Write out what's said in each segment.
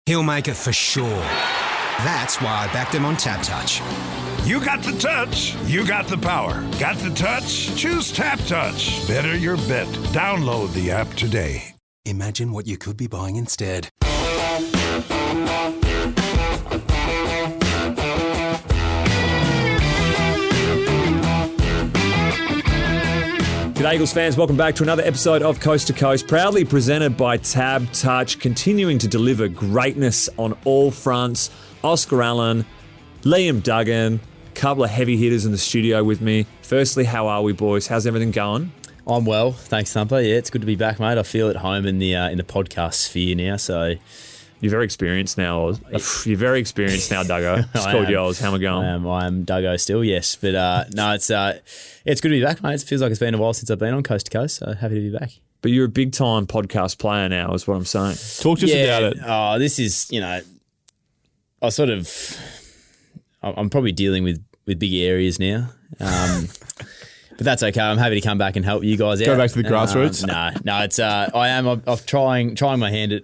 He'll make it for sure. That's why I backed him on Tap Touch. You got the touch, you got the power. Got the touch? Choose Tap Touch. Better your bet. Download the app today. Imagine what you could be buying instead. G'day Eagles fans, welcome back to another episode of Coast to Coast, proudly presented by Tab Touch, continuing to deliver greatness on all fronts. Oscar Allen, Liam Duggan, a couple of heavy hitters in the studio with me. Firstly, how are we, boys? How's everything going? I'm well, thanks, Thumper. Yeah, it's good to be back, mate. I feel at home in the podcast sphere now, so... You're very experienced now. You're very experienced now, Duggo. Just called yours. How am I going? I am Duggo still, yes. But no, it's good to be back, mate. It feels like it's been a while since I've been on Coast to Coast, so happy to be back. But you're a big-time podcast player now, is what I'm saying. Talk to us about it. Oh, this is, I'm probably dealing with big areas now. But that's okay. I'm happy to come back and help you guys out. Go back to the grassroots. No, it's I'm trying my hand at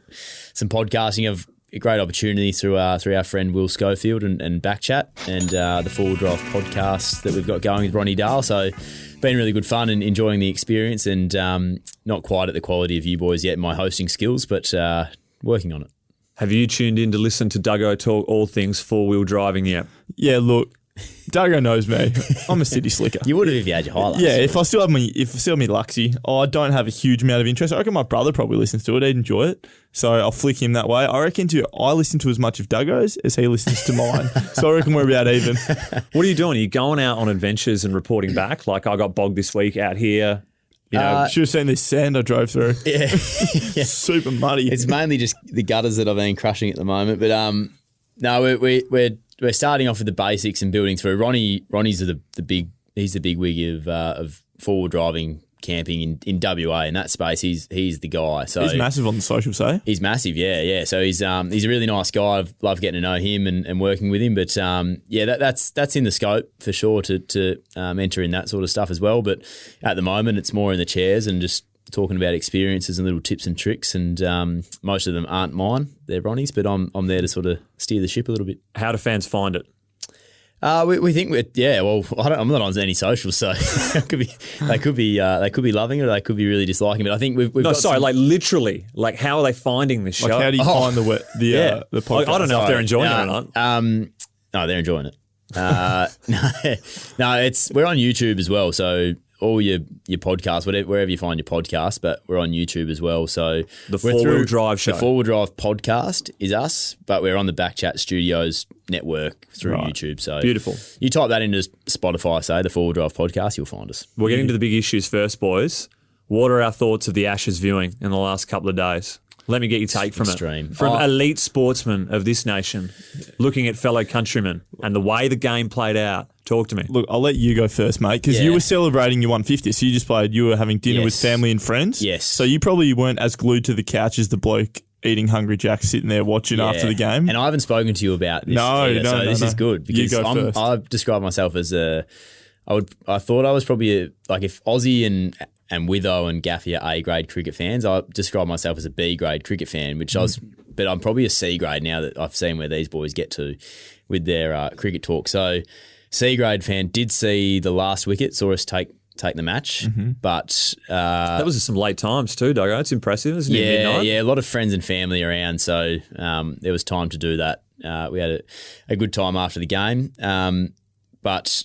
some podcasting. I've a great opportunity through our friend Will Schofield and Backchat and the Forward Drive podcast that we've got going with Ronnie Dahl. So been really good fun and enjoying the experience, and not quite at the quality of you boys yet in my hosting skills, but working on it. Have you tuned in to listen to Duggo talk all things four-wheel driving yet? Yeah, look, Duggo knows me. I'm a city slicker. You would have if you had your highlights. Yeah, if I still have my Luxie, I don't have a huge amount of interest. I reckon my brother probably listens to it. He'd enjoy it. So I'll flick him that way. I reckon I listen to as much of Duggo's as he listens to mine. So I reckon we're about even. What are you doing? Are you going out on adventures and reporting back? Like, I got bogged this week out here. Should have seen this sand I drove through. Yeah. Super muddy. It's mainly just the gutters that I've been crushing at the moment. But no, we're starting off with the basics and building through. Ronnie's he's the big wig of forward driving camping in WA in that space. He's the guy. So he's massive on the social, say. He's massive, yeah. So he's a really nice guy. I've loved getting to know him and working with him. But that's in the scope for sure to enter in that sort of stuff as well. But at the moment, it's more in the chairs and just talking about experiences and little tips and tricks, and most of them aren't mine; they're Ronnie's. But I'm there to sort of steer the ship a little bit. How do fans find it? We think I'm not on any socials, so they could be loving it or they could be really disliking it. But I think we've literally, how are they finding this show? Like, how do you find the podcast? I don't know if they're enjoying it or not. No, they're enjoying it. No, we're on YouTube as well, so all your podcasts, wherever you find your podcast, but we're on YouTube as well. So the Four-Wheel Drive show. The Four-Wheel Drive podcast is us, but we're on the Backchat Studios network through YouTube. So beautiful. You type that into Spotify, say the Four-Wheel Drive podcast, you'll find us. We're getting to the big issues first, boys. What are our thoughts of the Ashes viewing in the last couple of days? Let me get your take from Extreme. it. From elite sportsmen of this nation, looking at fellow countrymen and the way the game played out. Talk to me. Look, I'll let you go first, mate, because you were celebrating your 150th. So you were having dinner with family and friends. Yes. So you probably weren't as glued to the couch as the bloke eating Hungry Jack sitting there watching after the game. And I haven't spoken to you about this. No. This is good because you go first. I describe myself as I thought I was probably if Aussie and Witho and Gaffey are A-grade cricket fans, I describe myself as a B-grade cricket fan, but I'm probably a C-grade now that I've seen where these boys get to with their cricket talk. So C-grade fan, did see the last wicket, saw us take the match, but... that was some late times too, Duggo. It's impressive, isn't it? Midnight? Yeah, a lot of friends and family around, so there was time to do that. We had a good time after the game, but...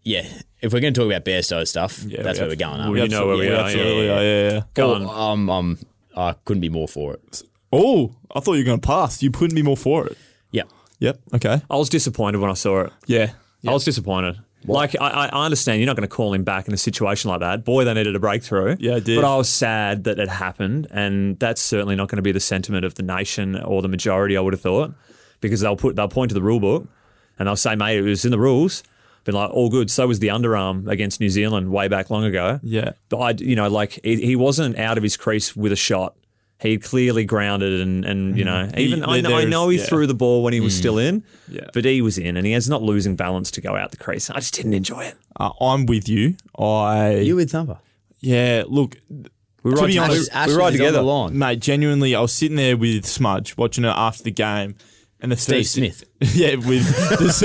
Yeah, if we're going to talk about Bairstow stuff, that's where we're going. Well, you know where we are. Absolutely, yeah. Go on. I couldn't be more for it. Oh, I thought you were going to pass. You couldn't be more for it. Yep. Okay. I was disappointed when I saw it. Yeah. I was disappointed. What? Like, I understand you're not going to call him back in a situation like that. Boy, they needed a breakthrough. Yeah, I did. But I was sad that it happened, and that's certainly not going to be the sentiment of the nation or the majority, I would have thought, because they'll point to the rule book and they'll say, mate, it was in the rules. Been like, all good. So was the underarm against New Zealand way back long ago. Yeah. But he wasn't out of his crease with a shot. He clearly grounded and I know he threw the ball when he was still in, but he was in and he has not losing balance to go out the crease. I just didn't enjoy it. I'm with you. You with Thumper? Yeah, look. We To ride, be honest, we ride together. Mate, genuinely, I was sitting there with Smudge watching it after the game. And the Steve Smith. Yeah, with this,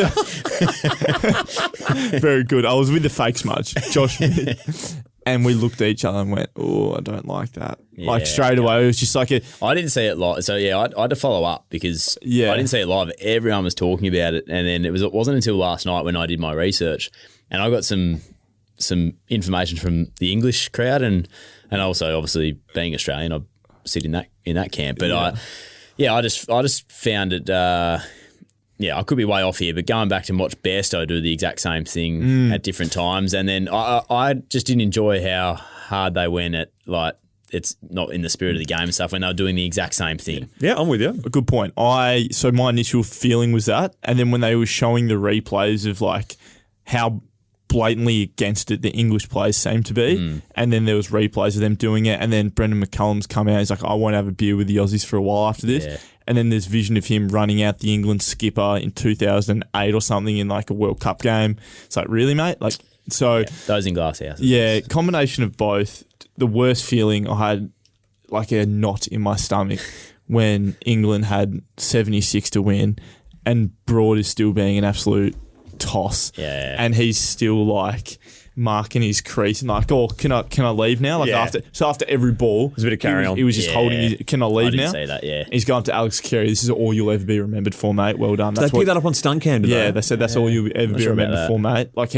very good. I was with the fake Smudge, Josh Smith, and we looked at each other and went, "Oh, I don't like that." Like straight away, it was just like I didn't see it live, so yeah, I had to follow up because I didn't see it live. Everyone was talking about it, and then it wasn't until last night when I did my research, and I got some information from the English crowd, and also obviously being Australian, I sit in that camp, but I just found it. I could be way off here, but going back to watch Bairstow do the exact same thing at different times, and then I just didn't enjoy how hard they went at, like, it's not in the spirit of the game and stuff when they were doing the exact same thing. Yeah, I'm with you. a good point. So my initial feeling was that, and then when they were showing the replays of like how blatantly against it the English players seemed to be, and then there was replays of them doing it, and then Brendan McCullum's come out. He's like, I won't have a beer with the Aussies for a while after this. Yeah. And then there's vision of him running out the England skipper in 2008 or something in like a World Cup game. It's like, really, mate? Like, so Those in glass houses. yeah, combination of both. The worst feeling I had, like a knot in my stomach when England had 76 to win, and Broad is still being an absolute toss. Yeah. And he's still like marking his crease and like, oh, can I leave now? Like Yeah. after every ball, There's a bit of carry on. he was just Yeah. holding his, can I leave I didn't now? see that, yeah. He's going to Alex Carey. This is all you'll ever be remembered for, mate. Well done. They picked that up on stunt cam today. Yeah, they said that's all you'll ever be sure about remembered that. for, mate. Like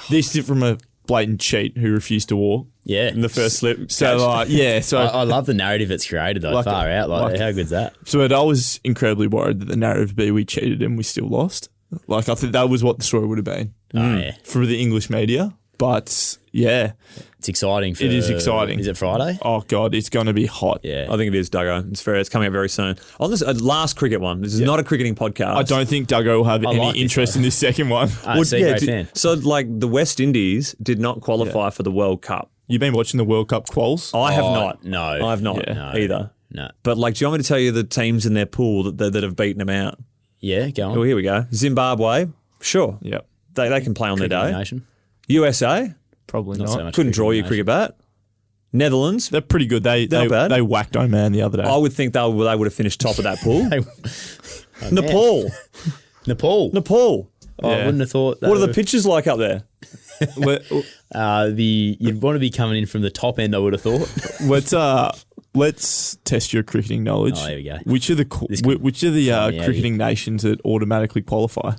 this is from a blatant cheat who refused to walk. Yeah. In the first slip. So like, yeah, so I love the narrative it's created though, Like far it. out. Like, Like how good's that? So I was incredibly worried that the narrative would be we cheated and we still lost. Like, I think that was what the story would have been Oh, yeah. for the English media. But yeah, It's exciting. It is exciting. Is it Friday? oh God, it's going to be hot. Yeah. I think it is, Duggo. It's fair. It's coming up very soon. On this last cricket one, this is not a cricketing podcast. I don't think Duggo will have any like this interest in this second one. Great fan. So, like, the West Indies did not qualify for the World Cup. You've been watching the World Cup quals? I have not. no. I have not No. either. No. But, like, do you want me to tell you the teams in their pool that have beaten them out? Yeah, go on. Oh, here we go. Zimbabwe, sure. Yep, They can play on their Cricket day. Nation. USA, probably Not not. so much. couldn't draw your Cricket cricket bat. Netherlands, They're pretty good. They Not bad. they whacked Oman the other day. I would think they would have finished top of that pool. Nation. Nepal. Nepal. I Yeah. wouldn't have thought that. What are the pitches like up there? You'd want to be coming in from the top end, I would have thought. Let's test your cricketing knowledge. Oh, here we go. Which are the out cricketing nations that automatically qualify?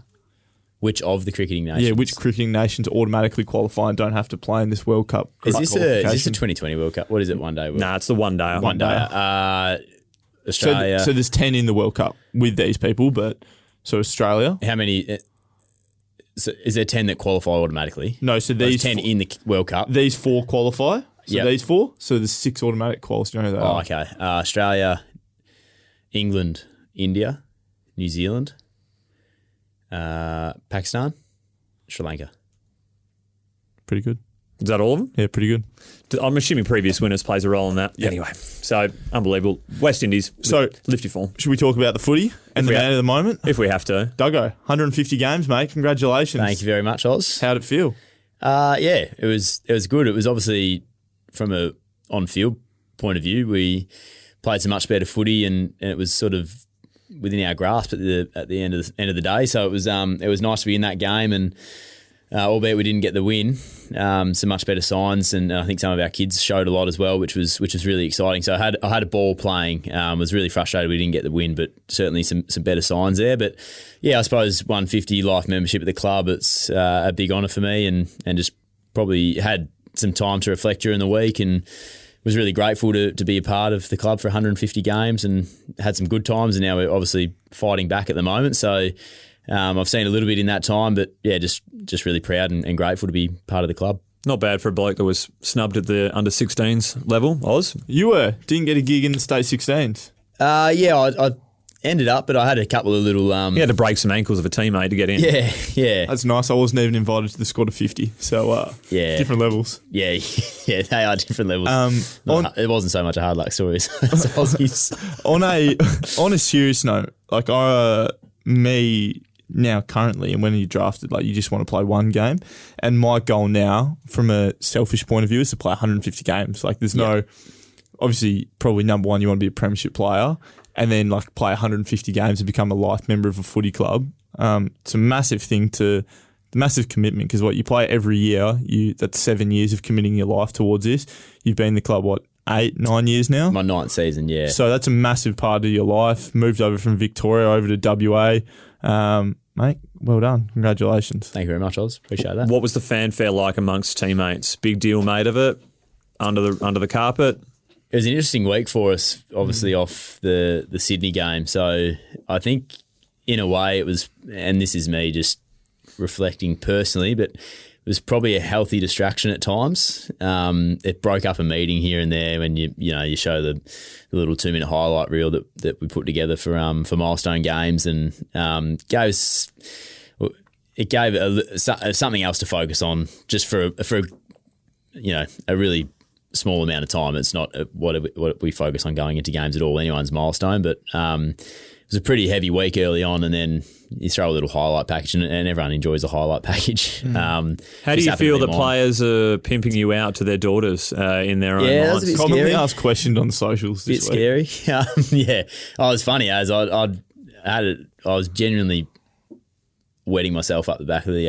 Which of the cricketing nations? Yeah, which cricketing nations automatically qualify and don't have to play in this World Cup? Is this a qualification? 2020 World Cup? What is it, one day? Nah, it's the one day. One day. Australia. So there's 10 in the World Cup with these people, but so Australia. How many? So is there 10 that qualify automatically? No, so There's these 10 in the World Cup. these 4 qualify. So Yep. these 4. So there's 6 automatic quals. Do you know who they Oh, are? okay. Australia, England, India, New Zealand, Pakistan, Sri Lanka. Pretty good. Is that all of them? Yeah, pretty good. I'm assuming previous winners plays a role in that. Anyway, so unbelievable. West Indies, So- lift your form. Should we talk about the footy and the we man of the moment? If we have to. Duggo, 150 games, mate. Congratulations. Thank you very much, Oz. How'd it feel? Yeah, it was good. It was obviously from a on-field point of view, we played some much better footy, and it was sort of within our grasp at the end of the day. So it was nice to be in that game, and albeit we didn't get the win, some much better signs, and I think some of our kids showed a lot as well, which was really exciting. So I had a ball playing. Was really frustrated we didn't get the win, but certainly some better signs there. But yeah, I suppose 150 life membership at the club, it's a big honour for me, and just probably had some time to reflect during the week, and was really grateful to be a part of the club for 150 games, and had some good times, and now we're obviously fighting back at the moment. So I've seen a little bit in that time, but yeah, just really proud and grateful to be part of the club. Not bad for a bloke that was snubbed at the under-16s level, Oz. You didn't get a gig in the state 16s. Yeah, I ended up, but I had a couple of little. He had to break some ankles of a teammate to get in. Yeah. That's nice. I wasn't even invited to the squad of 50. So Yeah. different levels. Yeah, yeah, they are different levels. It wasn't so much a hard luck story as Aussies. on a serious note, like me now currently, and when you drafted, like you just want to play one game, and my goal now, from a selfish point of view, is to play 150 games. Like there's no obviously probably number one, you want to be a premiership player, and then like play 150 games and become a life member of a footy club. It's a massive thing massive commitment, because what you play every year, that's 7 years of committing your life towards this. You've been in the club, 8-9 years now? My 9th season, yeah. So that's a massive part of your life. Moved over from Victoria over to WA. Mate, well done. Congratulations. Thank you very much, Oz. Appreciate that. What was the fanfare like amongst teammates? Big deal made of it? Under the carpet? It was an interesting week for us, obviously off the Sydney game. So I think in a way it was, and this is me just reflecting personally, but it was probably a healthy distraction at times. It broke up a meeting here and there when you show the little 2-minute highlight reel that we put together for milestone games, and gave something else to focus on just for a really small amount of time. It's not what we focus on going into games at all, anyone's milestone, but it was a pretty heavy week early on, and then you throw a little highlight package, and everyone enjoys the highlight package. How do you feel that players are pimping you out to their daughters in their own minds? That's a bit Commonly scary. asked questioned on socials this week. Bit scary. Yeah. Oh, it was funny as I was genuinely wetting myself up the back of the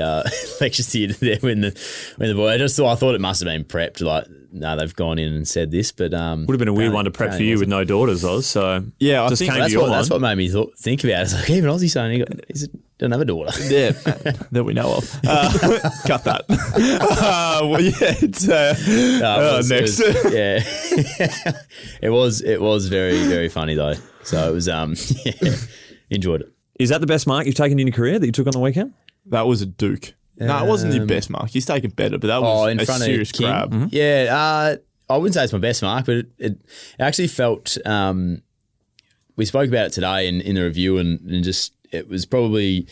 lecture theatre there when the boy. I thought it must have been prepped. Like, no, they've gone in and said this, but would have been a weird one to prep for you with no daughters, Oz. So yeah, I just think came that's to your what mind. made me think about it. It's like, even Ozzy's saying he doesn't have a daughter. Yeah, that we know of. Cut that. Well, yeah, it's next. It was very, very funny though. So it was enjoyed it. Is that the best mark you've taken in your career that you took on the weekend? That was a Duke. No, it wasn't your best mark. He's taken better, but that was in a front serious of King. grab. Mm-hmm. Yeah, I wouldn't say it's my best mark, but it actually felt. We spoke about it today in the review, and just it was probably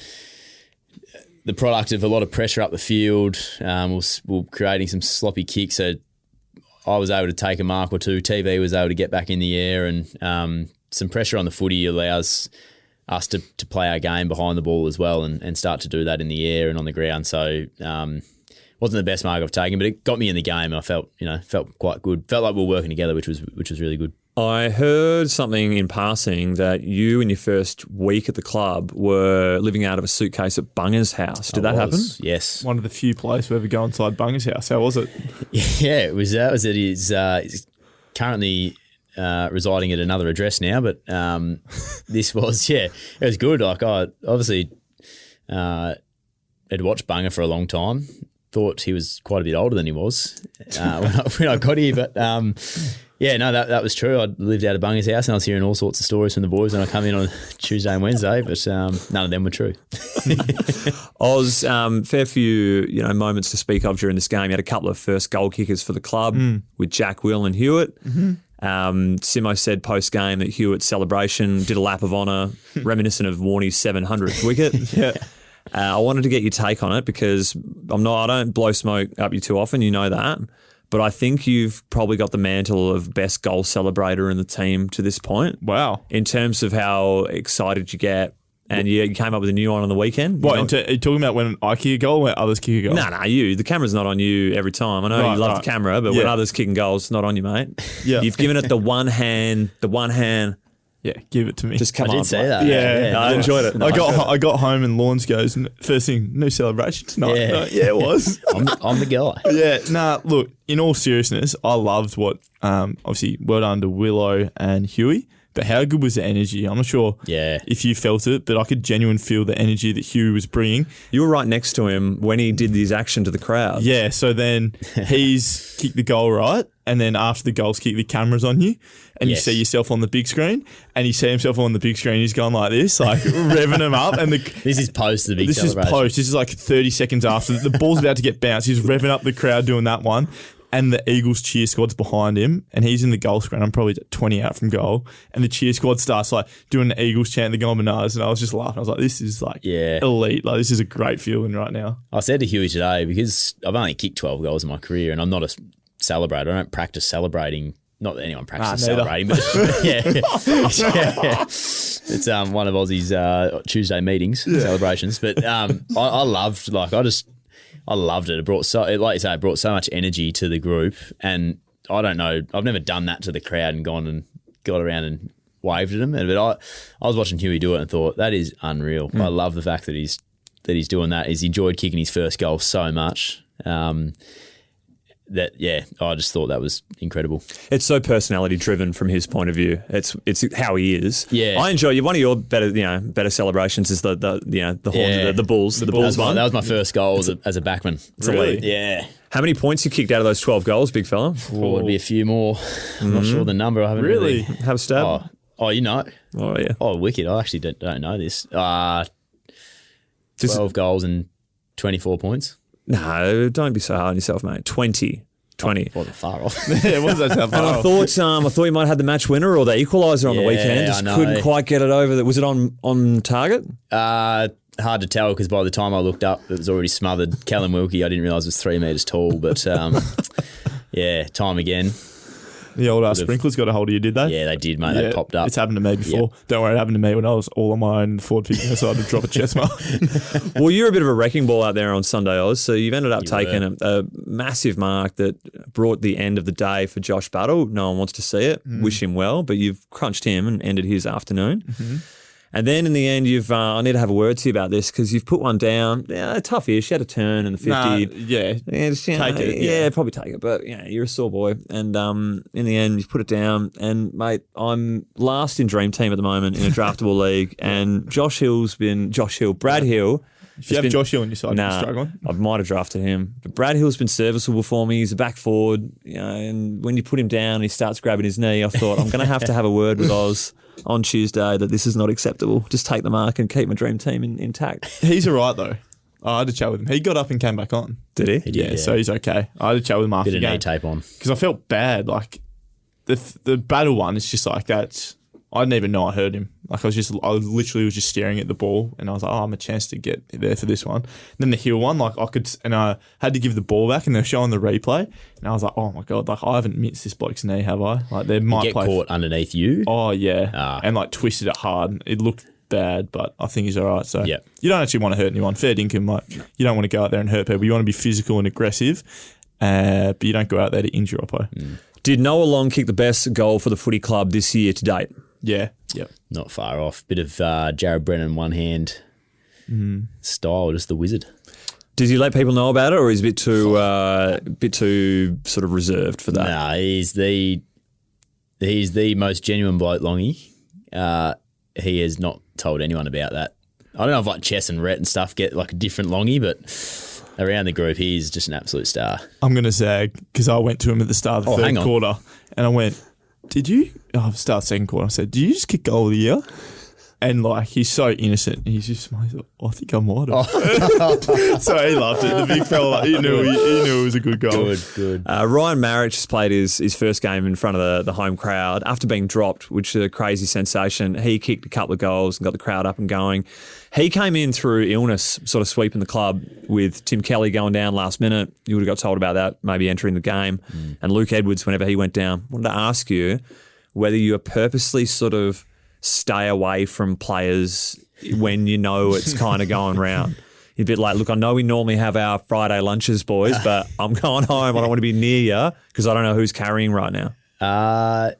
the product of a lot of pressure up the field. We're creating some sloppy kicks, so I was able to take a mark or two. TV was able to get back in the air, and some pressure on the footy allows us to play our game behind the ball as well, and start to do that in the air and on the ground. So wasn't the best mark I've taken, but it got me in the game, and I felt quite good. Felt like we were working together, which was really good. I heard something in passing that you in your first week at the club were living out of a suitcase at Bunga's house. Did that happen? Yes. One of the few places who ever go inside Bunga's house. How was it? Yeah, it was. That was it. He's currently residing at another address now, but this was, it was good. Like, I obviously had watched Bunga for a long time. Thought he was quite a bit older than he was when I got here, but that was true. I lived out of Bunga's house, and I was hearing all sorts of stories from the boys when I come in on Tuesday and Wednesday, but none of them were true. Oz, fair few moments to speak of during this game. You had a couple of first goal kickers for the club with Jack, Will and Hewitt. Mm-hmm. Simo said post-game that Hewitt's celebration did a lap of honour reminiscent of Warney's 700th wicket. Yeah. I wanted to get your take on it because I don't blow smoke up you too often, you know that. But I think you've probably got the mantle of best goal celebrator in the team to this point. Wow. In terms of how excited you get. And you came up with a new one on the weekend. What, are you talking about when I kick a goal or when others kick a goal? No, you. The camera's not on you every time. I know you love the camera, but when others kicking goals, it's not on you, mate. Yeah. You've given it the one hand. Yeah, give it to me. Just come on. I did say that. Yeah. I enjoyed it. I got home and Lawrence goes, first thing, no celebration tonight. Yeah. It was. I'm the guy. Yeah, look, in all seriousness, I loved what, obviously, well done to Willow and Huey, but how good was the energy? I'm not sure if you felt it, but I could genuinely feel the energy that Huey was bringing. You were right next to him when he did his action to the crowd. Yeah, so then he's kicked the goal right, and then after the goal's kicked, the camera's on you, and you see yourself on the big screen, and you see himself on the big screen, he's going like this, like revving him up. And this is post the big This celebration. is post. This is like 30 seconds after. The ball's about to get bounced. He's revving up the crowd doing that one. And the Eagles cheer squad's behind him, and he's in the goal screen. I'm probably 20 out from goal, and the cheer squad starts like doing the Eagles chant, the going bananas, and I was just laughing. I was like, "This is like elite. Like this is a great feeling right now." I said to Huey today, because I've only kicked 12 goals in my career, and I'm not a celebrator. I don't practice celebrating. Not that anyone practices celebrating, but it's one of Aussie's Tuesday meetings celebrations. But I loved it. It brought so much energy to the group, and I don't know. I've never done that to the crowd and gone and got around and waved at them. But I was watching Huey do it and thought, that is unreal. I love the fact that he's doing that. He's enjoyed kicking his first goal so much. I just thought that was incredible. It's so personality driven from his point of view. It's how he is. Yeah, I enjoy you. One of your better celebrations is the horns, the Bulls. The Bulls one. That was my first goal as a backman. Really? Yeah. How many points you kicked out of those 12 goals, big fella? Oh, it'd be a few more. I'm not sure the number. I haven't really Have a stab. Oh, you know. Oh yeah. Oh, wicked. I actually don't know this. 12 goals and 24 points. No, don't be so hard on yourself, mate. 20. Wasn't far off. Yeah, it wasn't that far And I thought you might have had the match winner or the equaliser on the weekend. I know. Couldn't quite get it over. Was it on target? Hard to tell because by the time I looked up, it was already smothered. Callum Wilkie, I didn't realise was 3 metres tall, but time again. The old sprinklers got a hold of you, did they? Yeah, they did, mate. They popped up. It's happened to me before. Don't worry, it happened to me when I was all on my own Ford picking aside to drop a chest mark. Well, you're a bit of a wrecking ball out there on Sunday, Oz, so you've ended up taking a massive mark that brought the end of the day for Josh Battle. No one wants to see it. Wish him well, but you've crunched him and ended his afternoon. Mm-hmm. And then in the end, I need to have a word to you about this because you've put one down. Yeah, tough-ish. You had a turn in the 50. Take it. Yeah, probably take it. But, you're a sore boy. And in the end, you've put it down. And, mate, I'm last in Dream Team at the moment in a draftable league. And Brad Hill. If you have Josh Hill on your side, you're struggling. I might have drafted him. But Brad Hill's been serviceable for me. He's a back forward. And when you put him down and he starts grabbing his knee, I thought, I'm going to have a word with Oz on Tuesday that this is not acceptable. Just take the mark and keep my dream team intact. He's all right, though. I had a chat with him. He got up and came back on. Did he? He did, yeah, so he's okay. I had a chat with him after the Bit of game. knee tape on. Because I felt bad. Like, the battle one, it's just like that. I didn't even know I heard him. Like, I literally was just staring at the ball and I was like, I'm a chance to get there for this one. And then the Hill one, like I had to give the ball back and they're showing the replay and I was like, oh my God, like I haven't missed this bloke's knee, have I? Like they might get caught underneath you. Oh yeah. And like twisted it hard. It looked bad, but I think he's all right. So yeah. You don't actually want to hurt anyone. Fair dinkum, like you don't want to go out there and hurt people. You want to be physical and aggressive, but you don't go out there to injure Oppo. Did Noah Long kick the best goal for the footy club this year to date? Yeah. Yep. Not far off. Bit of Jared Brennan one hand style, just the wizard. Does he let people know about it, or is he a bit too sort of reserved for that? Nah, he's the most genuine bloke, Longy. He has not told anyone about that. I don't know if like Chess and Rhett and stuff get like a different Longy, but around the group, he's just an absolute star. I'm going to zag because I went to him at the start of the third quarter and I went, did you? Start second quarter. I said, did you just kick goal of the year? And like, he's so innocent. He's just smiles. I think I might have. So he loved it. The big fella, he knew it was a good goal. Good. Ryan Marich has played his first game in front of the home crowd after being dropped, which is a crazy sensation. He kicked a couple of goals and got the crowd up and going. He came in through illness, sort of sweeping the club with Tim Kelly going down last minute. You would have got told about that, maybe entering the game. And Luke Edwards, whenever he went down. I wanted to ask you whether you are purposely sort of stay away from players when you know it's kind of going round. You're a bit like, look, I know we normally have our Friday lunches, boys, but I'm going home. I don't want to be near you because I don't know who's carrying right now. I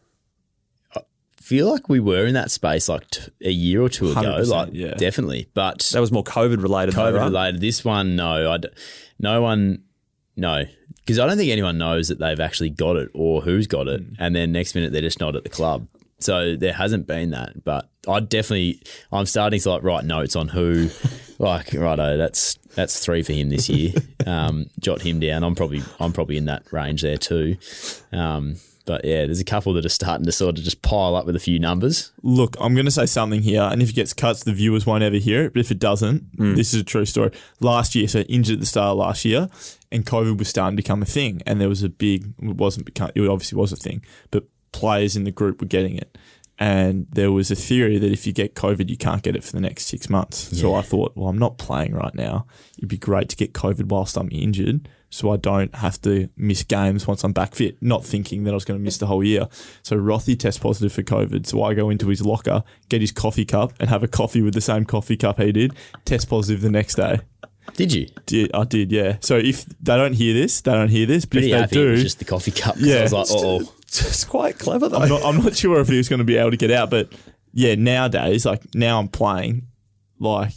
feel like we were in that space like a year or two ago. Like, yeah. Definitely. But That was more COVID related. COVID though, right? related. This one, no. No. Because I don't think anyone knows that they've actually got it or who's got it. And then next minute they're just not at the club. So there hasn't been that, but I'm starting to like write notes on who, like, righto, that's 3 for him this year. Jot him down. I'm probably in that range there too. But yeah, there's a couple that are starting to sort of just pile up with a few numbers. Look, I'm going to say something here, and if it gets cuts, the viewers won't ever hear it. But if it doesn't, this is a true story. Last year, so injured at the start of last year, and COVID was starting to become a thing, and there was it obviously was a thing, but players in the group were getting it. And there was a theory that if you get COVID, you can't get it for the next 6 months. Yeah. So I thought, well, I'm not playing right now. It'd be great to get COVID whilst I'm injured so I don't have to miss games once I'm back fit, not thinking that I was going to miss the whole year. So Rothy tests positive for COVID. So I go into his locker, get his coffee cup and have a coffee with the same coffee cup he did, test positive the next day. Did you? I did, yeah. So if they don't hear this, they don't hear this. But Pretty if they happy do, it was just the coffee cup. 'Cause Yeah. I was like, It's quite clever though. I'm not sure if he was going to be able to get out. But yeah, nowadays, like now I'm playing, like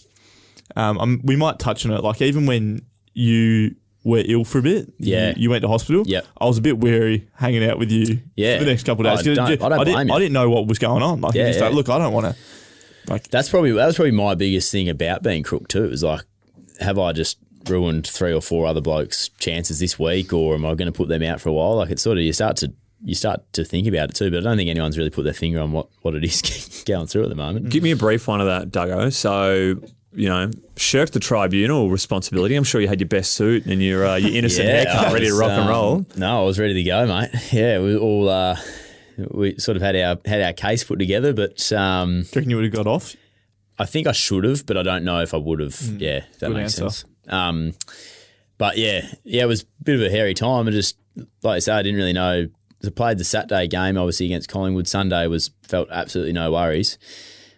we might touch on it. Like even when you were ill for a bit, Yeah. you went to hospital. Yep. I was a bit wary hanging out with you Yeah. for the next couple of days. I don't blame you. I didn't know what was going on. Like, Yeah, you just like, yeah. look, I don't want to. that was probably my biggest thing about being crook too. It was like, have I just ruined 3 or 4 other blokes' chances this week, or am I going to put them out for a while? Like it's sort of you start to think about it too. But I don't think anyone's really put their finger on what it is going through at the moment. Give me a brief one of that, Duggo. So, shirked the tribunal responsibility. I'm sure you had your best suit and your innocent haircut ready to rock and roll. No, I was ready to go, mate. Yeah, we all we sort of had our case put together, but Do you reckon you would have got off? I think I should have, but I don't know if I would have. Yeah, if that Good makes answer. sense. But yeah, it was a bit of a hairy time. I just, like I said, I didn't really know. I played the Saturday game, obviously, against Collingwood. Sunday felt absolutely no worries.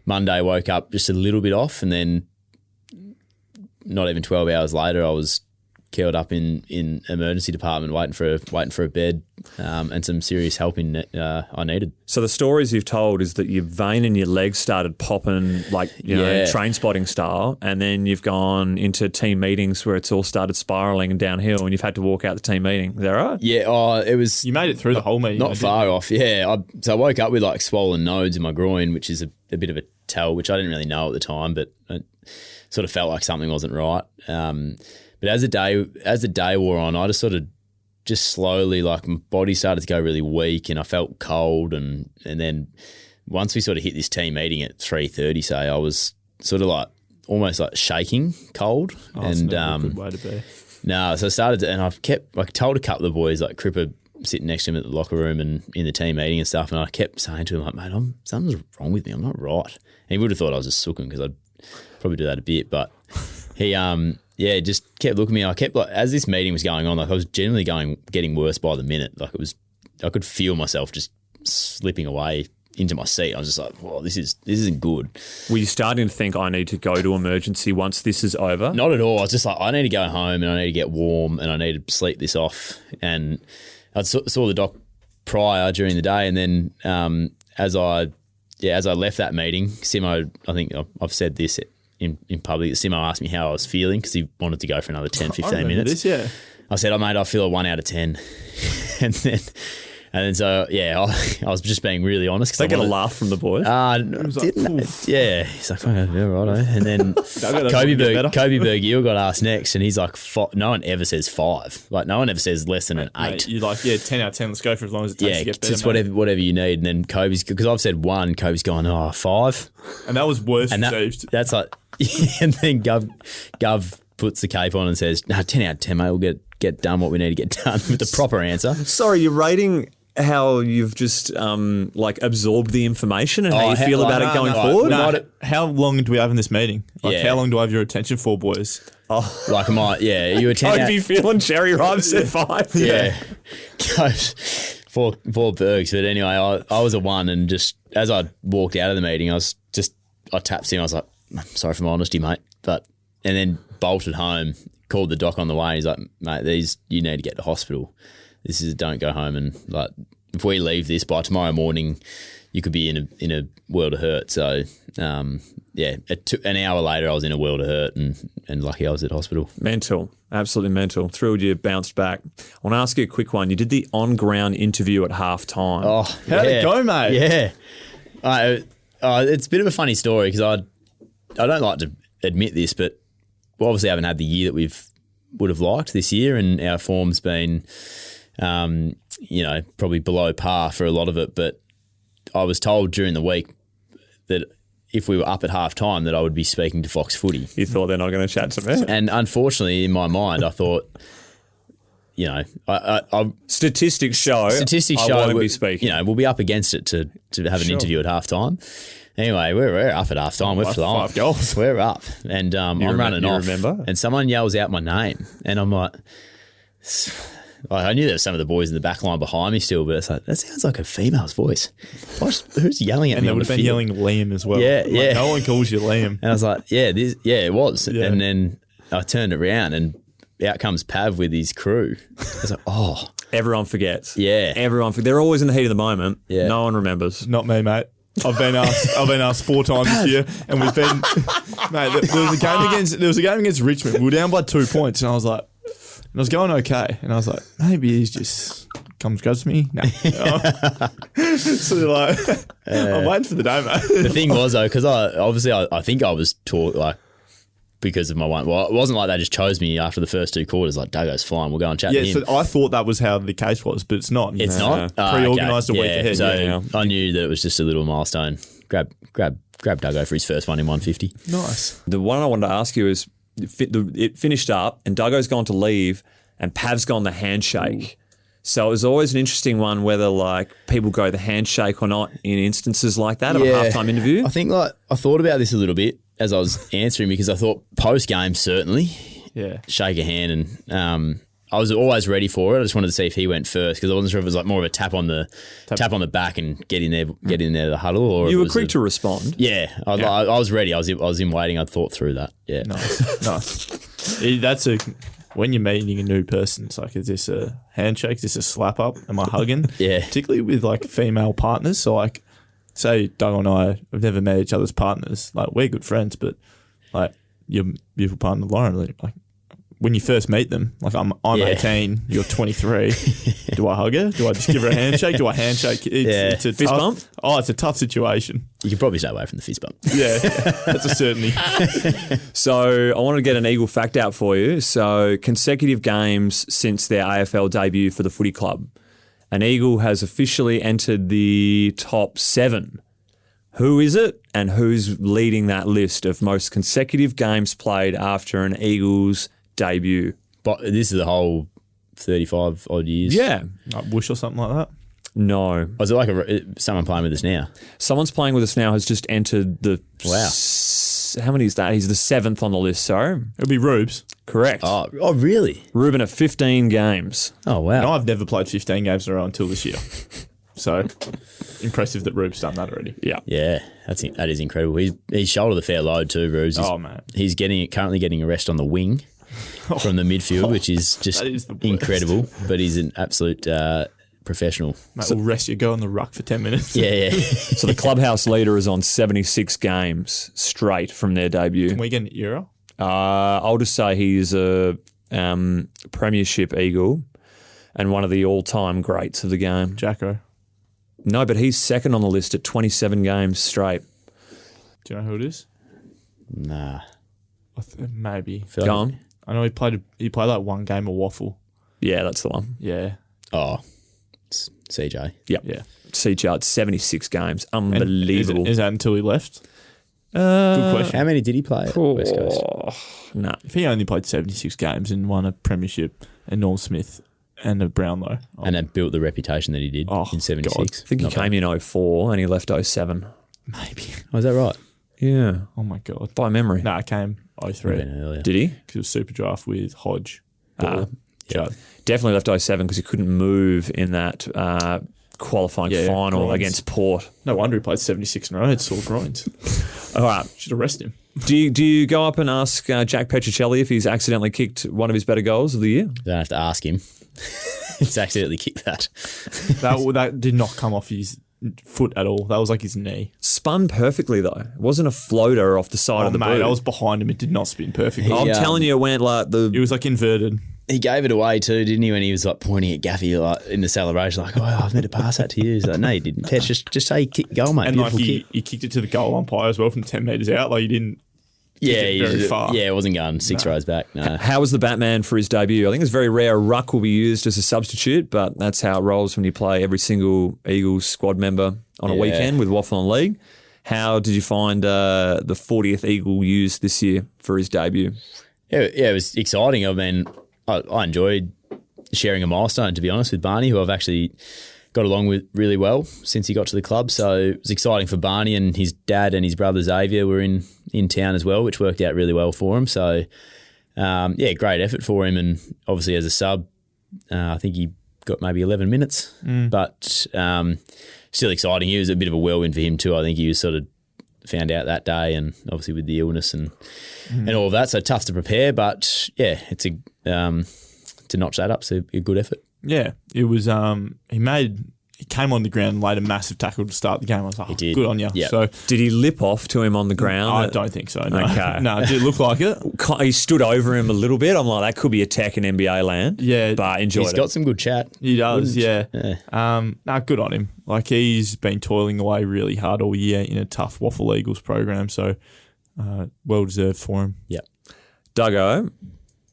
Monday woke up just a little bit off, and then not even 12 hours later, I was curled up in emergency department waiting for a bed and some serious help I needed. So the stories you've told is that your vein in your leg started popping like, train spotting style, and then you've gone into team meetings where it's all started spiralling and downhill and you've had to walk out the team meeting. Is that right? Yeah, it was... You made it through the whole meeting. Not far off, yeah. So I woke up with like swollen nodes in my groin, which is a bit of a tell, which I didn't really know at the time, but it sort of felt like something wasn't right. But as the day wore on, I just slowly, like my body started to go really weak and I felt cold. And then once we sort of hit this team meeting at 3:30, say, I was sort of like almost like shaking cold. That's not a good way to be. No, so I started to, and I told a couple of boys, like Cripper sitting next to him at the locker room and in the team meeting and stuff, and I kept saying to him, like, mate, something's wrong with me. I'm not right. And he would have thought I was just sooking because I'd probably do that a bit, but he just kept looking at me. I kept, like, as this meeting was going on, like I was generally getting worse by the minute. Like I could feel myself just slipping away into my seat. I was just like, whoa, this isn't good. Were you starting to think I need to go to emergency once this is over? Not at all. I was just like, I need to go home and I need to get warm and I need to sleep this off. And I saw the doc prior during the day, and then as I left that meeting, Simo, I think I've said this in public, Simo asked me how I was feeling because he wanted to go for another 10, 15 minutes. This, yeah. I said, mate, I feel a 1 out of 10. and then so, yeah, I was just being really honest. They get a laugh from the boys. Yeah. He's like, okay, yeah, righto. And then Kobe Bergiel got asked next, and he's like, no one ever says 5. Like, no one ever says less than an 8. Mate, you're like, 10 out of 10, let's go for as long as it takes to get better. Just whatever you need. And then Kobe's, because I've said 1, Kobe's gone, 5. And that was worse and received. That's like, and then Gov puts the cape on and says, no, 10 out of 10, mate, we'll get done what we need to get done with the proper answer. Sorry, you're rating how you've just absorbed the information and how you feel about it going forward? No, how long do we have in this meeting? How long do I have your attention for, boys? Like, you were 10 out. I'd be feeling Jerry Rive said 5. Yeah. Goes for Bergs. But anyway, I was a 1, and just as I walked out of the meeting, I tapped him. I was like, I'm sorry for my honesty, mate. And then bolted home, called the doc on the way. He's like, mate, you need to get to hospital. Don't go home, and like if we leave this by tomorrow morning, you could be in a world of hurt. So an hour later, I was in a world of hurt, and lucky I was at hospital. Mental, absolutely mental. Thrilled you bounced back. I want to ask you a quick one. You did the on-ground interview at halftime. Oh, how'd it go, mate? Yeah, it's a bit of a funny story because I don't like to admit this, but we obviously haven't had the year that we would have liked this year, and our form's been. Probably below par for a lot of it, but I was told during the week that if we were up at half time that I would be speaking to Fox Footy. You thought they're not going to chat to me? And unfortunately, in my mind, I thought, Statistics show I won't be speaking. We'll be up against it to have an interview at half time. Anyway, we're up at half time. We're flying. 5 goals. We're up. And I'm running off. Remember? And someone yells out my name. And I'm like... I knew there were some of the boys in the back line behind me still, but it's like, that sounds like a female's voice. Who's yelling at me? And they would have been yelling Liam as well. Yeah. No one calls you Liam. And I was like, it was. Yeah. And then I turned around and out comes Pav with his crew. I was like, oh. Everyone forgets. Yeah. They're always in the heat of the moment. Yeah. No one remembers. Not me, mate. I've been asked 4 times this year, and we've been, mate. There was a game against Richmond. We were down by 2 points, and I was like, and I was going okay, and I was like, maybe he's just comes grabs me. No. So like, I'm waiting for the day, mate. The thing was though, because I think I was taught like because of my one. Well, it wasn't like they just chose me after the first 2 quarters. Like Duggo's fine, we'll go and chat to him. So I thought that was how the case was, but it's not. It's not Pre-organised a week ahead. So I knew that it was just a little milestone. Grab Duggo for his first one in 150. Nice. The one I wanted to ask you is, it finished up and Duggo's gone to leave and Pav's gone the handshake. So it was always an interesting one whether like people go the handshake or not in instances like that of a halftime interview. I think like I thought about this a little bit as I was answering because I thought post game certainly shake a hand and I was always ready for it. I just wanted to see if he went first because I wasn't sure if it was like more of a tap on the back and get in there to the huddle. Or you were quick to respond. Yeah, I was ready. I was in waiting. I'd thought through that. Yeah, nice. When you're meeting a new person, it's like, is this a handshake? Is this a slap up? Am I hugging? Yeah. Particularly with like female partners. So like, say Doug and I have never met each other's partners. Like we're good friends, but like your beautiful partner Lauren, like when you first meet them, like I'm 18, you're 23. Do I hug her? Do I just give her a handshake? Do I handshake? It's a fist bump? Oh, it's a tough situation. You could probably stay away from the fist bump. Yeah, that's a certainty. So I wanted to get an Eagle fact out for you. So consecutive games since their AFL debut for the footy club. An Eagle has officially entered the top 7. Who is it and who's leading that list of most consecutive games played after an Eagles debut? But this is the whole 35 odd years. Yeah. Like Bush or something like that? No. Was it like someone playing with us now? Someone's playing with us now has just entered the... Wow. How many is that? He's the 7th on the list, so... It'll be Rubes. Correct. Oh, really? Ruben at 15 games. Oh, wow. And I've never played 15 games in a row until this year. So, impressive that Rubes done that already. Yeah. Yeah, that is incredible. He's shouldered a fair load too, Rubes. Oh, man. He's currently getting a rest on the wing from the midfield, which is just incredible. But he's an absolute professional. Mate, we'll rest you. Go on the ruck for 10 minutes. Yeah. So the clubhouse leader is on 76 games straight from their debut. Can we get an era? I'll just say he's a premiership Eagle and one of the all-time greats of the game. Jacko. No, but he's second on the list at 27 games straight. Do you know who it is? Nah. Maybe. Go on. I know he played like one game of waffle. Yeah, that's the one. Yeah. Oh, it's CJ. Yep. Yeah. CJ, 76 games. Unbelievable. Is that until he left? Good question. How many did he play at West Coast? No. If he only played 76 games and won a premiership and Norm Smith and a Brownlow. And then built the reputation that he did in 76. God. I think he came in 04 and he left 07. Maybe. Oh, is that right? Yeah. Oh, my God. By memory. No, it came 03. Been earlier. Did he? Because it was super draft with Hodge. Judd. Definitely left 07 because he couldn't move in that qualifying final groins. against Port. No wonder he played 76 in a row. Had sore groins. All right. Should arrest him. Do you go up and ask Jack Petricelli if he's accidentally kicked one of his better goals of the year? Don't have to ask him. He's accidentally kicked that. That did not come off his foot at all. That was like his knee. Spun perfectly though. It wasn't a floater off the side of the boot. I was behind him. It did not spin perfectly. I'm telling you, it went like the... It was like inverted. He gave it away too, didn't he? When he was like pointing at Gaffy like in the celebration, like, "Oh, I've meant to pass that to you." He's like, "No, you didn't. Petch, just say kick goal, mate." And Beautiful like kick. he kicked it to the goal umpire as well from 10 metres out. Like he didn't kick it very far. Yeah, it wasn't going 6 rows back. No. How was the Batman for his debut? I think it's very rare a ruck will be used as a substitute, but that's how it rolls when you play every single Eagles squad member on a weekend with Waffle and League. How did you find the 40th Eagle used this year for his debut? Yeah, it was exciting. I mean, I enjoyed sharing a milestone, to be honest, with Barney, who I've actually got along with really well since he got to the club. So it was exciting for Barney, and his dad and his brother Xavier were in town as well, which worked out really well for him. So, great effort for him. And obviously as a sub, I think he got maybe 11 minutes, but still exciting. He was a bit of a whirlwind for him too. I think he was sort of found out that day, and obviously with the illness and all of that, so tough to prepare. But yeah, it's to notch that up, so a good effort. Yeah, it was. He came on the ground and laid a massive tackle to start the game. I was like, He did. good on you. Yep. So Did he lip off to him on the ground? I don't think so. No, Okay. no, did it look like it? He stood over him a little bit. I'm like, that could be a tech in NBA land. Yeah. But enjoyed He's it. got some good chat. He does, yeah. Yeah. Good on him. Like, he's been toiling away really hard all year in a tough Waffle Eagles program, so well deserved for him. Yep. Duggo,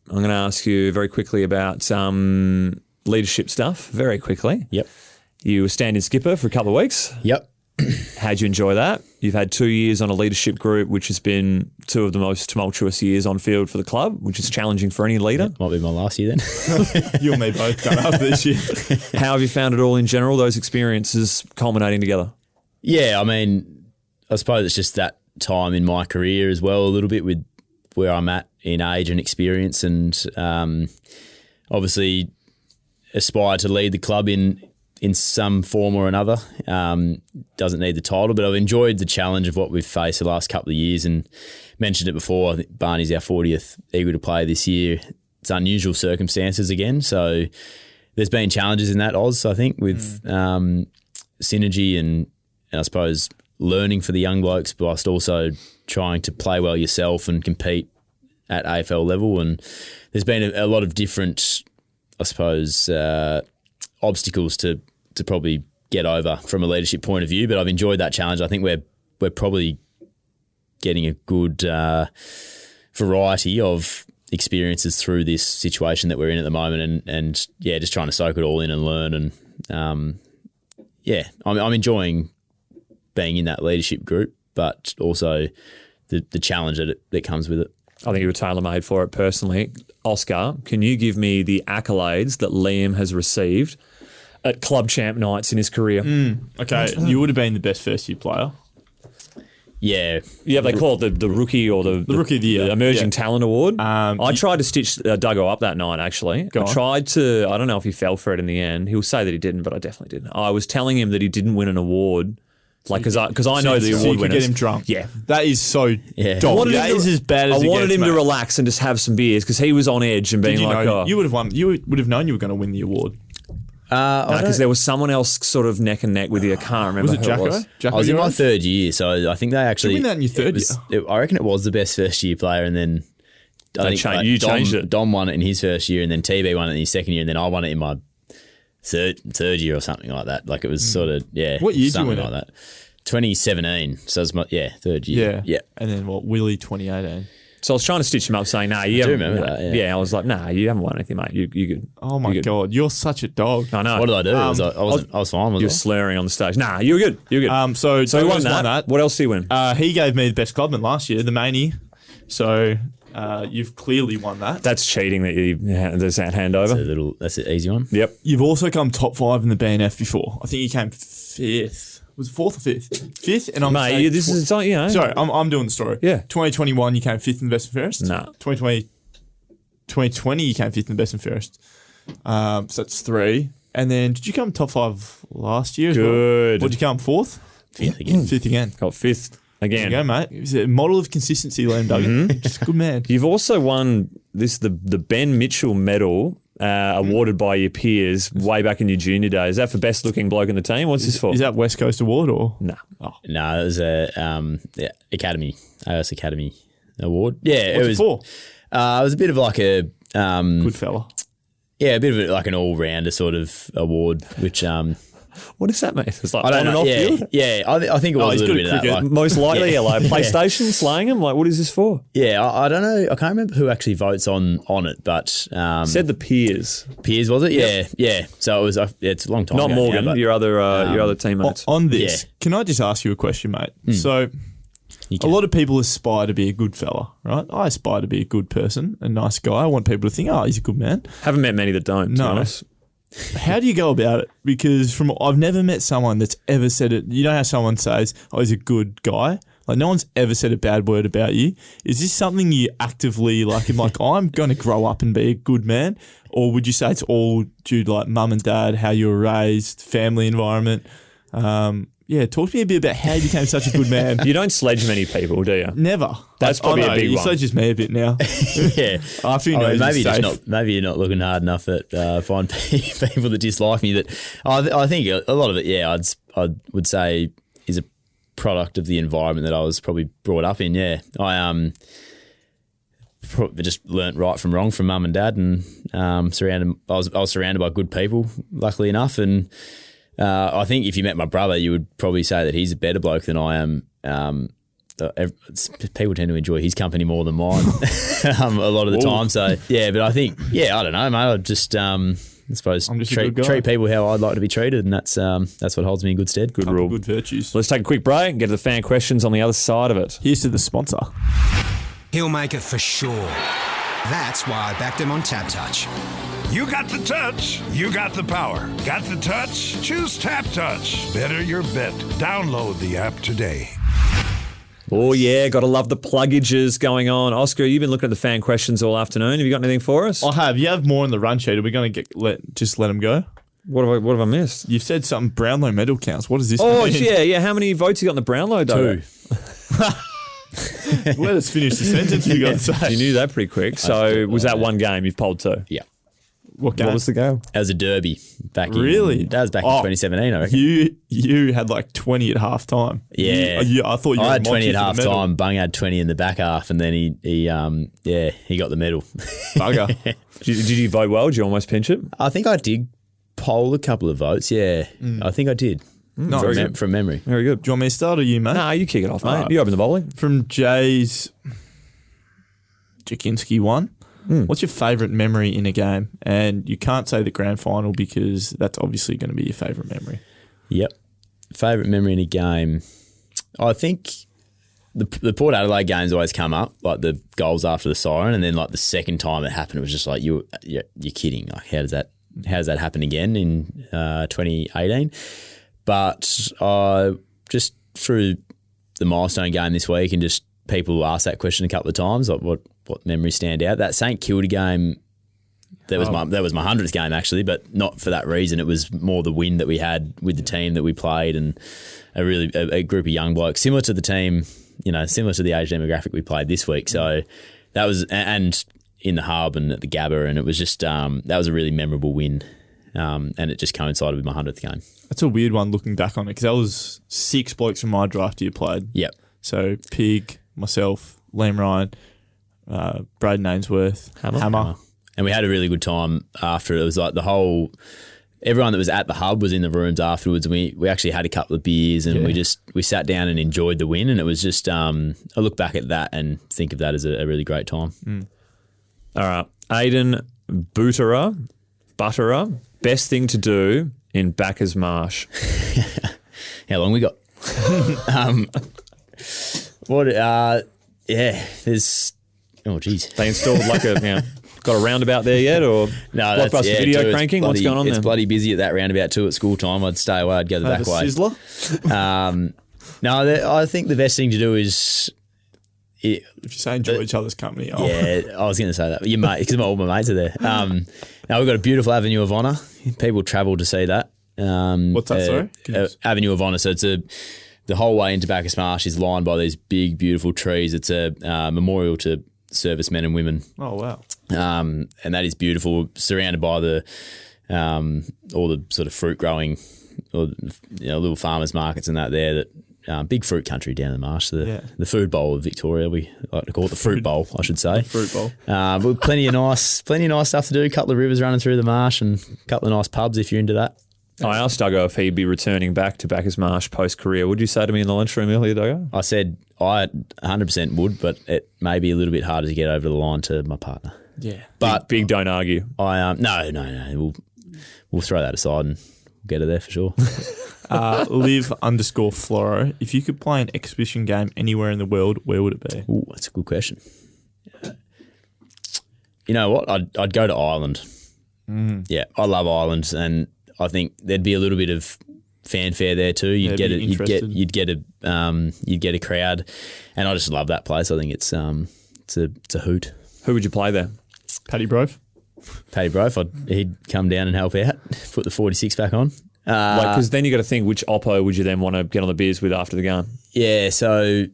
I'm going to ask you very quickly about some leadership stuff, very quickly. Yep. You were standing skipper for a couple of weeks. Yep. How'd you enjoy that? You've had 2 years on a leadership group, which has been two of the most tumultuous years on field for the club, which is challenging for any leader. Might be my last year then. You and me both got up this year. How have you found it all in general, those experiences culminating together? Yeah, I mean, I suppose it's just that time in my career as well, a little bit with where I'm at in age and experience, and obviously aspire to lead the club in some form or another. Doesn't need the title, but I've enjoyed the challenge of what we've faced the last couple of years, and mentioned it before, I think Barney's our 40th Eagle to play this year. It's unusual circumstances again, so there's been challenges in that, Oz, I think, with synergy and I suppose learning for the young blokes, whilst also trying to play well yourself and compete at AFL level. And there's been a lot of different, I suppose, obstacles to probably get over from a leadership point of view, but I've enjoyed that challenge. I think we're probably getting a good variety of experiences through this situation that we're in at the moment, and yeah, just trying to soak it all in and learn. And I'm enjoying being in that leadership group, but also the challenge that comes with it. I think you were tailor-made for it personally. Oscar, can you give me the accolades that Liam has received at club champ nights in his career? Okay, you would have been the best first-year player. Yeah. Yeah, they call it the rookie or the Rookie of the Year. Emerging Yeah. Talent Award. I you- tried to stitch Duggo up that night, actually. Go I on. tried to, I don't know if he fell for it in the end. He'll say that he didn't, but I definitely didn't. I was telling him that he didn't win an award, like, because I know the so award you could winners. get him drunk. Yeah. That is so Yeah. dog. I wanted That him is to- as bad as I it wanted gets, him to mate. relax and just have some beers because he was on edge and being Did you like, know oh. you would have won? You would have known you were going to win the award. Because there was someone else sort of neck and neck with you. I can't remember Was it who Jacko? it was. Jacko I was in my Euros? third year, so I think they actually win that in your third I reckon it was the best first year player, and then I think you changed it. Dom won it in his first year, and then TB won it in his second year, and then I won it in my third year or something like that. Like it was sort of What year did you something win like it? that. 2017. So it's my third year. Yeah. And then Willie 2018. So I was trying to stitch him up saying, nah, you haven't. remember that, yeah. I was like, nah, you haven't won anything, mate. You good. Oh my You good. God, you're such a dog. I know. What did I do? I was fine. You were Was I? slurring on the stage. Nah, you were good. You were good. So he won Duggo's that. What else did he win? He gave me the best clubman last year, the Maney. So you've clearly won that. That's cheating that you there's that handover. That's an easy one. Yep. You've also come top 5 in the BNF before. I think you came 5th. Was it 4th or 5th? 5th, and I'm Mate, saying this is, you know. Sorry, I'm doing the story. Yeah. 2021, you came 5th in the best and fairest. Nah. 2020, you came 5th in the best and fairest. So that's 3. And then, did you come top 5 last year as Good. well? What did you come, 4th? 5th again. 5th again. Got 5th again. There you go, mate. It's a model of consistency, Liam Duggan. Just a good man. You've also won the Ben Mitchell medal awarded by your peers way back in your junior days. Is that for best looking bloke in the team? What's this for? Is that West Coast Award or? Nah. No, it was a Academy, AOS Academy Award. Yeah, What's it was it for? It was a bit of like a Good fella. a bit of like an all-rounder sort of award, which What does that mean? It's like I don't on and know. off Yeah, field? yeah. I think it was he's a little good bit at of that. cricket. Like, Most likely, Yeah. like PlayStation, slaying him. Like, what is this for? yeah, I don't know. I can't remember who actually votes on it, but Said the peers, Piers was it? Yeah. So it was. It's a long time. not ago Morgan. now, but your other teammates. On this, Yeah. can I just ask you a question, mate? So, you a can- lot of people aspire to be a good fella, right? I aspire to be a good person, a nice guy. I want people to think, oh, he's a good man. Haven't met many that don't. To be No. honest. How do you go about it? Because I've never met someone that's ever said it. You know how someone says, oh, he's a good guy? Like, no one's ever said a bad word about you. Is this something you actively, like, I'm going to grow up and be a good man? Or would you say it's all due to, like, mum and dad, how you were raised, family environment? Yeah, talk to me a bit about how you became such a good man. You don't sledge many people, do you? Never. That's probably a big you one. sledges me a bit now. Yeah. After you know maybe you're you're safe. maybe you're not looking hard enough at find people that dislike me. But I think a lot of it, yeah, I would say is a product of the environment that I was probably brought up in. Yeah, I just learnt right from wrong from mum and dad, and I was surrounded by good people, luckily enough. And I think if you met my brother, you would probably say that he's a better bloke than I am. People tend to enjoy his company more than mine a lot of the time. So yeah, but I think I don't know, mate. I just I suppose I'm just a good guy. treat people how I'd like to be treated, and that's what holds me in good stead. Good rule. Good virtues. Let's take a quick break and get to the fan questions on the other side of it. Here's to the sponsor. He'll make it for sure. That's why I backed him on Tap Touch. You got the touch, you got the power. Got the touch? Choose Tap Touch. Better your bet. Download the app today. Oh, yeah, got to love the pluggages going on. Oscar, you've been looking at the fan questions all afternoon. Have you got anything for us? I have. You have more in the run sheet. Are we going to let them go? What have I missed? You've said something Brownlow medal counts. What does this Oh, mean? yeah. How many votes you got in the Brownlow, though? 2. Let us finish the sentence, for God's sake. You knew that pretty quick. So was that one game you've polled 2? Yeah. What game? What was the game? That was a derby back in Really? That was back in 2017, I reckon. You had like 20 at half time. Yeah. I thought you I were had 20 at Monty for half the medal. time. Bung had 20 in the back half, and then he got the medal. Bugger. Did you vote well? Did you almost pinch it? I think I did poll a couple of votes. Yeah, I think I did. No, From memory. Very good. do you want me to start or you, mate? Nah, you kick it off, mate. Alright. You open the bowling. From Jay's Jakinski one. What's your favourite memory in a game? And you can't say the grand final because that's obviously going to be your favourite memory. Yep. Favourite memory in a game. I think the Port Adelaide games always come up, like the goals after the siren, and then like the second time it happened, it was just like you're kidding. Like how does that happen again in 2018? But just through the milestone game this week, and just people asked that question a couple of times, like what memories stand out. That St Kilda game, that was my 100th game actually, but not for that reason. It was more the win that we had with the team that we played, and a group of young blokes similar to the team, similar to the age demographic we played this week. So that was, and in the hub and at the Gabba, and it was just that was a really memorable win. And it just coincided with my 100th game. That's a weird one looking back on it because that was 6 blokes from my draft year played. Yep. So Pig, myself, Liam Ryan, Braden Ainsworth, Hammer. And we had a really good time after. It was like everyone that was at the hub was in the rooms afterwards, and we actually had a couple of beers, and we sat down and enjoyed the win, and it was just I look back at that and think of that as a really great time. All right. Aiden Butterer, best thing to do in Bacchus Marsh. How long we got? There's geez. They installed got a roundabout there yet, or no? Blockbuster video cranking? What's going on there? It's bloody busy at that roundabout too at school time. I'd stay away. I'd go the back way. Sizzler? I think the best thing to do is. If you say enjoy each other's company. Oh. Yeah, I was going to say that. Your mate, because all my mates are there. Now we've got a beautiful Avenue of Honour. People travel to see that. What's that, sorry? Avenue of Honour. So it's the whole way into Bacchus Marsh is lined by these big, beautiful trees. It's a memorial to servicemen and women. Oh, wow. And that is beautiful, surrounded by all the sort of fruit growing, or little farmers markets and that there. That big fruit country down in the marsh. The food bowl of Victoria, we like to call it the fruit bowl, I should say. Fruit bowl. But plenty of nice stuff to do. A couple of rivers running through the marsh, and a couple of nice pubs if you're into that. I asked Duggo if he'd be returning back to Bacchus Marsh post-career. Would you say to me in the lunchroom earlier, Duggo? I said I 100% would, but it may be a little bit harder to get over the line to my partner. Yeah. But big don't argue. No. We'll throw that aside and get her there for sure. Liv_Floro. If you could play an exhibition game anywhere in the world, where would it be? Ooh, that's a good question. You know what? I'd go to Ireland. Yeah, I love Ireland, and I think there'd be a little bit of fanfare there too. You'd get a crowd, and I just love that place. I think it's a hoot. Who would you play there? Paddy Brove. He'd come down and help out, put the 46 back on. Because then you got to think which oppo would you then want to get on the beers with after the game? Yeah, so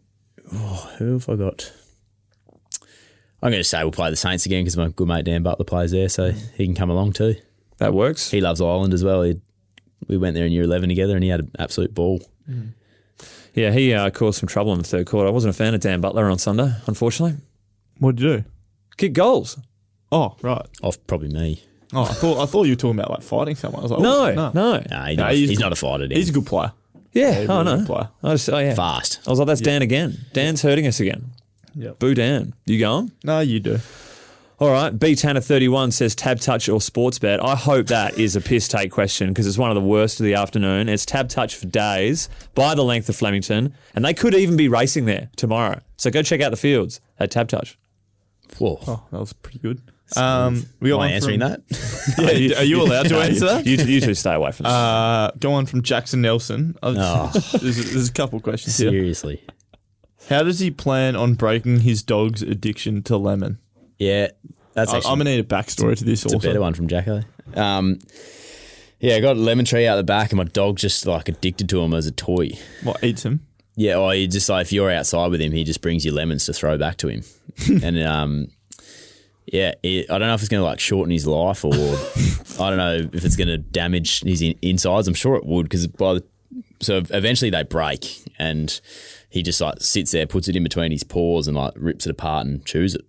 who have I got? I'm going to say we'll play the Saints again because my good mate Dan Butler plays there, so he can come along too. That works. He loves Ireland as well. We went there in year 11 together and he had an absolute ball. Yeah, he caused some trouble in the third quarter. I wasn't a fan of Dan Butler on Sunday, unfortunately. What'd you do? Kick goals. Oh, right. Off probably me. Oh, I thought you were talking about like fighting someone. I was like, No. Nah, he's not a fighter. Dan. He's a good player. Yeah, Really I know. good player. Yeah. Fast. I was like, that's Dan again. Dan's hurting us again. Yep. Boo Dan. You going? No, you do. All right. B Tanner 31 says tab touch or sports bet. I hope that is a piss take question because it's one of the worst of the afternoon. It's tab touch for days by the length of Flemington, and they could even be racing there tomorrow. So go check out the fields at tab touch. Whoa. Oh, that was pretty good. We got Am I one answering from, that? Yeah, are you allowed to answer that? You two stay away from that. Go on from Jackson Nelson. There's a couple of questions here. Seriously. How does he plan on breaking his dog's addiction to lemon? Yeah, that's actually... I'm going to need a backstory to this It's also. a better one from Jacko. Yeah, I got a lemon tree out the back and my dog's just like addicted to him as a toy. What, eats him? Yeah, he just like if you're outside with him, he just brings you lemons to throw back to him. And I don't know if it's going to like shorten his life or I don't know if it's going to damage his insides. I'm sure it would because so eventually they break and he just like sits there, puts it in between his paws and like rips it apart and chews it,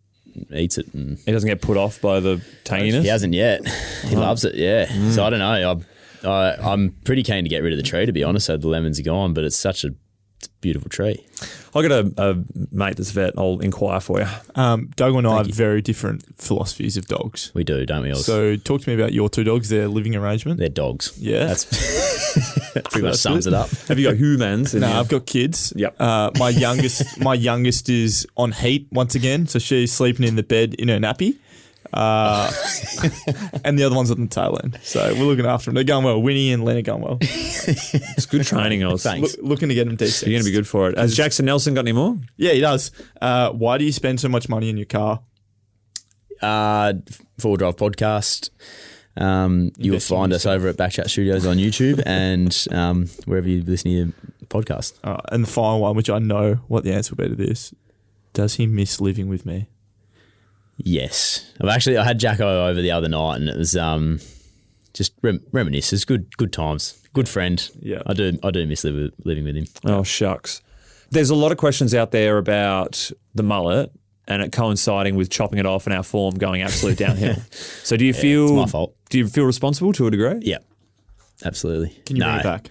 eats it. And He doesn't get put off by the tanginess? he hasn't yet. He loves it, yeah. So I don't know. I'm pretty keen to get rid of the tree, to be honest, so the lemons are gone, but it's such a beautiful tree. I got a mate that's a vet. I'll inquire for you. Doug and I have very different philosophies of dogs. We do, don't we? Oz? So talk to me about your two dogs, their living arrangement. They're dogs. Yeah. That's pretty much sums it up. Have you got humans? No, I've got kids. Yep. My youngest is on heat once again, so she's sleeping in the bed in her nappy. And the other one's on the tail end. So we're looking after them. They're going well. Winnie and Len are going well. It's good training, Oz. Thanks. Looking to get them decent. You're going to be good for it. Has Jackson Nelson got any more? Yeah, he does. Why do you spend so much money in your car? Four Drive Podcast. You will find us over at Backchat Studios on YouTube and wherever you listen to your podcast. And the final one, which I know what the answer will be to this. Does he miss living with me? Yes. I had Jacko over the other night and it was just reminisce. It's good times. Good friend. Yeah. I do miss living with him. Oh, shucks. There's a lot of questions out there about the mullet and it coinciding with chopping it off and our form going absolute downhill. So do you feel... It's my fault. Do you feel responsible to a degree? Yeah. Absolutely. Can you bring it back?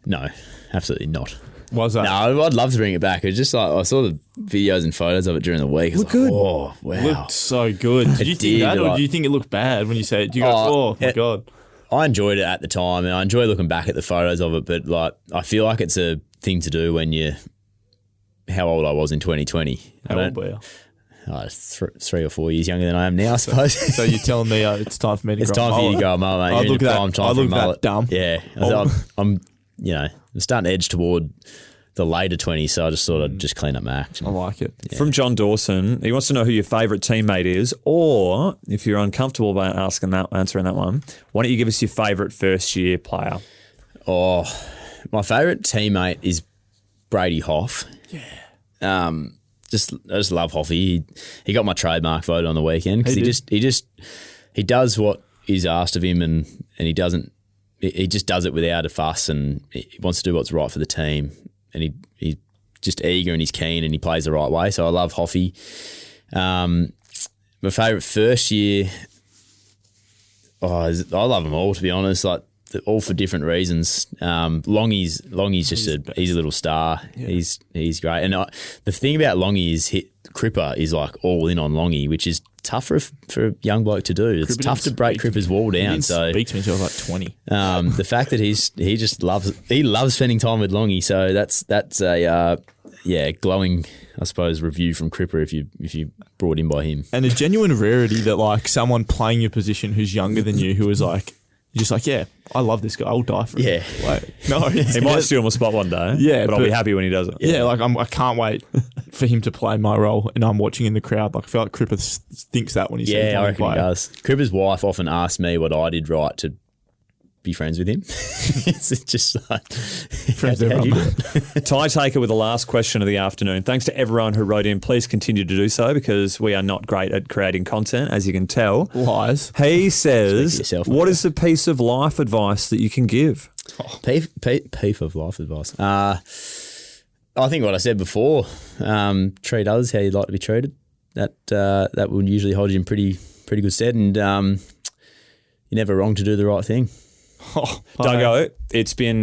No, absolutely not. Why is that? No, I'd love to bring it back. It's just like I saw the videos and photos of it during the week. Look good. Oh, wow. It looked so good. Did you think that, or do you think it looked bad when you say it? Do you go, oh my God? I enjoyed it at the time, and I enjoy looking back at the photos of it. But like, I feel like it's a thing to do when you're how old I was in 2020. How old were you? 3 or 4 years younger than I am now, I suppose. So you're telling me it's time for me to it's grow a time for you mullet? to grow a mullet, mate. I You're look in the that- prime time I for a look that mullet. dumb. Yeah, I'm starting to edge toward the later 20s, so I just thought I'd just clean up my act. I like it. From John Dawson, he wants to know who your favourite teammate is, or if you're uncomfortable about answering that one, why don't you give us your favourite first year player? Oh, my favourite teammate is Brady Hoff. Yeah. I just love Hoffy. He got my trademark vote on the weekend because he does what is asked of him and he just does it without a fuss and he wants to do what's right for the team and he's just eager and he's keen and he plays the right way. So I love Hoffy. My favourite first year, I love them all, to be honest. Like all for different reasons. Longy's just he's a little star. Yeah. He's great. And the thing about Longy is Cripper is like all in on Longy, which is tough for a young bloke to do. It's tough to break Cripper's wall down. So speak to me until I was like 20. The fact that he just loves spending time with Longy. So that's a glowing, I suppose, review from Cripper if you brought in by him. And a genuine rarity that like someone playing your position who's younger than you who is like. You're just like, yeah, I love this guy. I'll die for him. Yeah. Like, no, he might steal my spot one day. Yeah, but I'll be happy when he does it. Yeah, like I can't wait for him to play my role, and I'm watching in the crowd. Like I feel like Cripper thinks that when he sees I reckon play. he does. Cripper's wife often asks me what I did right to be friends with him. It's just like Friends how do you do everyone. it? Tie taker with the last question of the afternoon. Thanks to everyone who wrote in. Please continue to do so because we are not great at creating content, as you can tell. Lies. He Speak says, for yourself, what mate. is the piece of life advice that you can give? Peep of life advice. I think what I said before, treat others how you'd like to be treated. That will usually hold you in pretty good stead, and you're never wrong to do the right thing. Duggo, it's been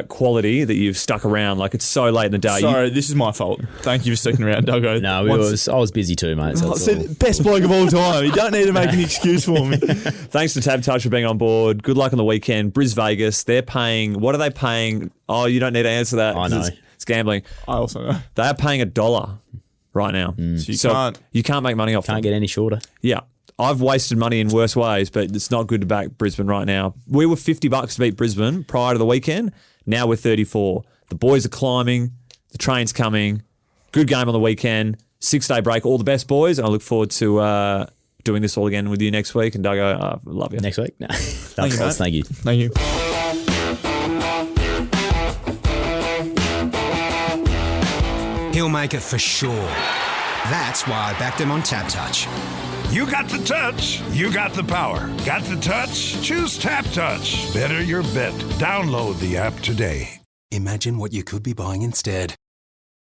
quality that you've stuck around. Like, it's so late in the day. Sorry, this is my fault. Thank you for sticking around, Duggo. No, I was busy too, mate. So I it's said all- best bloke of all time. You don't need to make an excuse for me. Thanks to Tab Touch for being on board. Good luck on the weekend. Bris Vegas, they're paying, what are they paying? Oh, you don't need to answer that. I 'cause know. It's gambling. I also know. They are paying $1 right now. So you can't make money off Can't them. get any shorter. Yeah. I've wasted money in worse ways, but it's not good to back Brisbane right now. We were $50 to beat Brisbane prior to the weekend. Now we're 34. The boys are climbing. The train's coming. Good game on the weekend. 6-day break. All the best, boys. And I look forward to doing this all again with you next week. And Duggo, I love you. Next week? No. Thank you, mate. Thank you. Thank you. He'll make it for sure. That's why I backed him on Tap Touch. You got the touch. You got the power. Got the touch? Choose Tap Touch. Better your bet. Download the app today. Imagine what you could be buying instead.